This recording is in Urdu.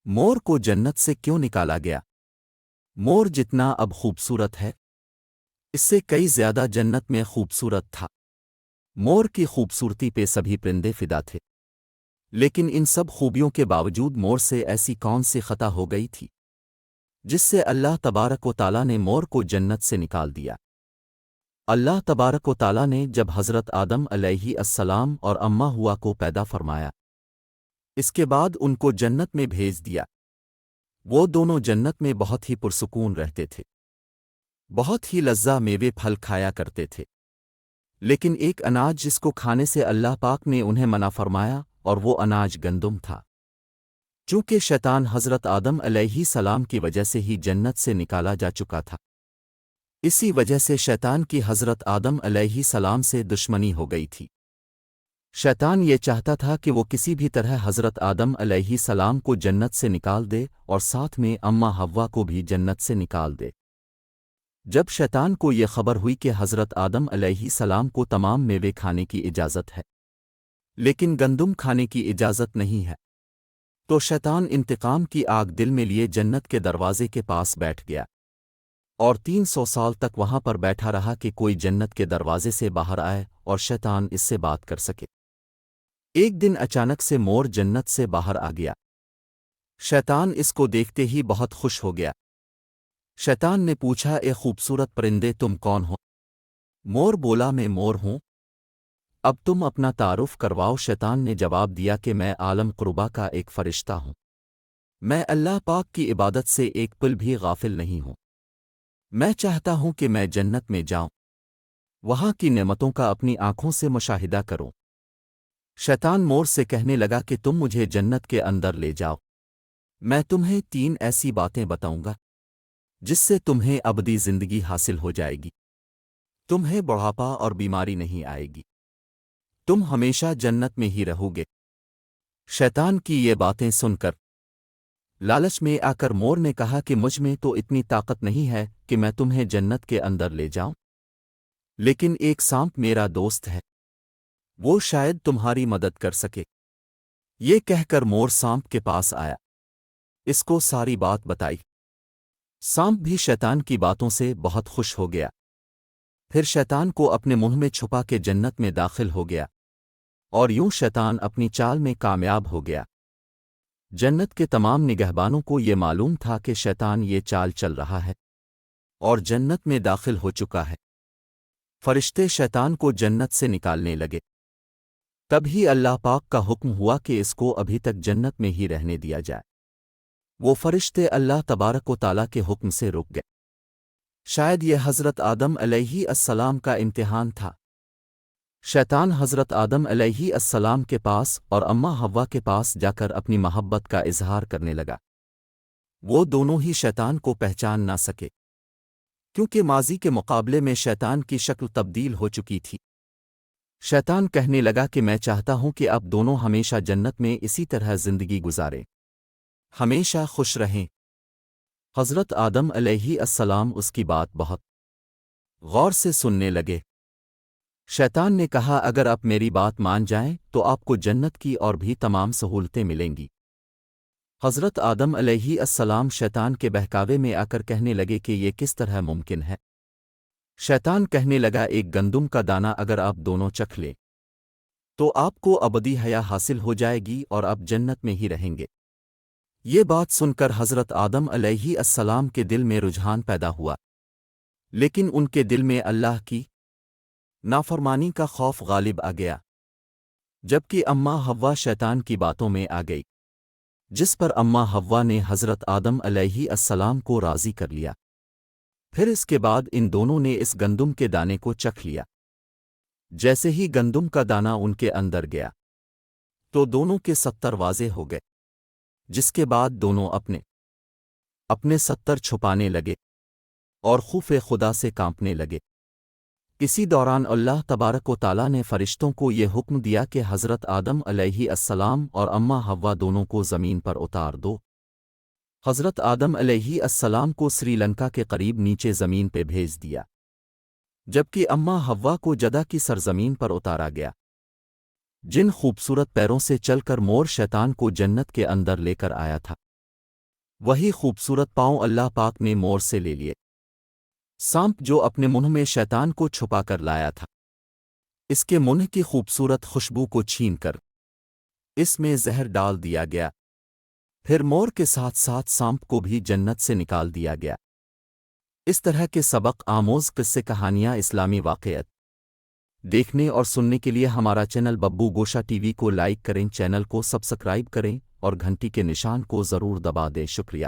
مور کو جنت سے کیوں نکالا گیا؟ مور جتنا اب خوبصورت ہے اس سے کئی زیادہ جنت میں خوبصورت تھا۔ مور کی خوبصورتی پہ سبھی پرندے فدا تھے، لیکن ان سب خوبیوں کے باوجود مور سے ایسی کون سی خطا ہو گئی تھی جس سے اللہ تبارک و تعالیٰ نے مور کو جنت سے نکال دیا؟ اللہ تبارک و تعالیٰ نے جب حضرت آدم علیہ السلام اور اماں ہوا کو پیدا فرمایا، اس کے بعد ان کو جنت میں بھیج دیا۔ وہ دونوں جنت میں بہت ہی پرسکون رہتے تھے، بہت ہی لذیذ میوے پھل کھایا کرتے تھے، لیکن ایک اناج جس کو کھانے سے اللہ پاک نے انہیں منع فرمایا، اور وہ اناج گندم تھا۔ چونکہ شیطان حضرت آدم علیہ السلام کی وجہ سے ہی جنت سے نکالا جا چکا تھا، اسی وجہ سے شیطان کی حضرت آدم علیہ السلام سے دشمنی ہو گئی تھی۔ شیطان یہ چاہتا تھا کہ وہ کسی بھی طرح حضرت آدم علیہ السلام کو جنت سے نکال دے اور ساتھ میں اماں حوا کو بھی جنت سے نکال دے۔ جب شیطان کو یہ خبر ہوئی کہ حضرت آدم علیہ السلام کو تمام میوے کھانے کی اجازت ہے لیکن گندم کھانے کی اجازت نہیں ہے، تو شیطان انتقام کی آگ دل میں لیے جنت کے دروازے کے پاس بیٹھ گیا اور 300 سال تک وہاں پر بیٹھا رہا کہ کوئی جنت کے دروازے سے باہر آئے اور شیطان اس سے بات کر سکے۔ ایک دن اچانک سے مور جنت سے باہر آ گیا۔ شیطان اس کو دیکھتے ہی بہت خوش ہو گیا۔ شیطان نے پوچھا، اے خوبصورت پرندے تم کون ہو؟ مور بولا، میں مور ہوں۔ اب تم اپنا تعارف کرواؤ۔ شیطان نے جواب دیا کہ میں عالم قربا کا ایک فرشتہ ہوں، میں اللہ پاک کی عبادت سے ایک پل بھی غافل نہیں ہوں، میں چاہتا ہوں کہ میں جنت میں جاؤں، وہاں کی نعمتوں کا اپنی آنکھوں سے مشاہدہ کروں۔ شیطان مور سے کہنے لگا کہ تم مجھے جنت کے اندر لے جاؤ، میں تمہیں 3 ایسی باتیں بتاؤں گا جس سے تمہیں ابدی زندگی حاصل ہو جائے گی، تمہیں بڑھاپا اور بیماری نہیں آئے گی، تم ہمیشہ جنت میں ہی رہو گے۔ شیطان کی یہ باتیں سن کر لالچ میں آ کر مور نے کہا کہ مجھ میں تو اتنی طاقت نہیں ہے کہ میں تمہیں جنت کے اندر لے جاؤں، لیکن ایک سانپ میرا دوست ہے، وہ شاید تمہاری مدد کر سکے۔ یہ کہہ کر مور سانپ کے پاس آیا، اس کو ساری بات بتائی۔ سانپ بھی شیطان کی باتوں سے بہت خوش ہو گیا، پھر شیطان کو اپنے منہ میں چھپا کے جنت میں داخل ہو گیا، اور یوں شیطان اپنی چال میں کامیاب ہو گیا۔ جنت کے تمام نگہبانوں کو یہ معلوم تھا کہ شیطان یہ چال چل رہا ہے اور جنت میں داخل ہو چکا ہے۔ فرشتے شیطان کو جنت سے نکالنے لگے، تبھی اللہ پاک کا حکم ہوا کہ اس کو ابھی تک جنت میں ہی رہنے دیا جائے۔ وہ فرشتے اللہ تبارک و تعالیٰ کے حکم سے رک گئے۔ شاید یہ حضرت آدم علیہ السلام کا امتحان تھا۔ شیطان حضرت آدم علیہ السلام کے پاس اور اماں حوا کے پاس جا کر اپنی محبت کا اظہار کرنے لگا۔ وہ دونوں ہی شیطان کو پہچان نہ سکے، کیونکہ ماضی کے مقابلے میں شیطان کی شکل تبدیل ہو چکی تھی۔ شیطان کہنے لگا کہ میں چاہتا ہوں کہ اب دونوں ہمیشہ جنت میں اسی طرح زندگی گزاریں، ہمیشہ خوش رہیں۔ حضرت آدم علیہ السلام اس کی بات بہت غور سے سننے لگے۔ شیطان نے کہا، اگر آپ میری بات مان جائیں تو آپ کو جنت کی اور بھی تمام سہولتیں ملیں گی۔ حضرت آدم علیہ السلام شیطان کے بہکاوے میں آ کر کہنے لگے کہ یہ کس طرح ممکن ہے؟ شیطان کہنے لگا، ایک گندم کا دانہ اگر آپ دونوں چکھ لیں تو آپ کو ابدی حیا حاصل ہو جائے گی اور آپ جنت میں ہی رہیں گے۔ یہ بات سن کر حضرت آدم علیہ السلام کے دل میں رجحان پیدا ہوا، لیکن ان کے دل میں اللہ کی نافرمانی کا خوف غالب آ گیا، جبکہ اماں حوا شیطان کی باتوں میں آ گئی، جس پر اماں حوا نے حضرت آدم علیہ السلام کو راضی کر لیا۔ پھر اس کے بعد ان دونوں نے اس گندم کے دانے کو چکھ لیا۔ جیسے ہی گندم کا دانہ ان کے اندر گیا تو دونوں کے 70 واضح ہو گئے، جس کے بعد دونوں اپنے 70 چھپانے لگے اور خوف خدا سے کانپنے لگے۔ اسی دوران اللہ تبارک و تعالیٰ نے فرشتوں کو یہ حکم دیا کہ حضرت آدم علیہ السلام اور اماں حوا دونوں کو زمین پر اتار دو۔ حضرت آدم علیہ السلام کو سری لنکا کے قریب نیچے زمین پہ بھیج دیا، جبکہ اماں حوا کو جدہ کی سرزمین پر اتارا گیا۔ جن خوبصورت پیروں سے چل کر مور شیطان کو جنت کے اندر لے کر آیا تھا، وہی خوبصورت پاؤں اللہ پاک نے مور سے لے لیے۔ سانپ جو اپنے منہ میں شیطان کو چھپا کر لایا تھا، اس کے منہ کی خوبصورت خوشبو کو چھین کر اس میں زہر ڈال دیا گیا، پھر مور کے ساتھ ساتھ سانپ کو بھی جنت سے نکال دیا گیا۔ اس طرح کے سبق آموز قصے کہانیاں اسلامی واقعات دیکھنے اور سننے کے لیے ہمارا چینل ببو گوشا ٹی وی کو لائک کریں، چینل کو سبسکرائب کریں اور گھنٹی کے نشان کو ضرور دبا دیں۔ شکریہ۔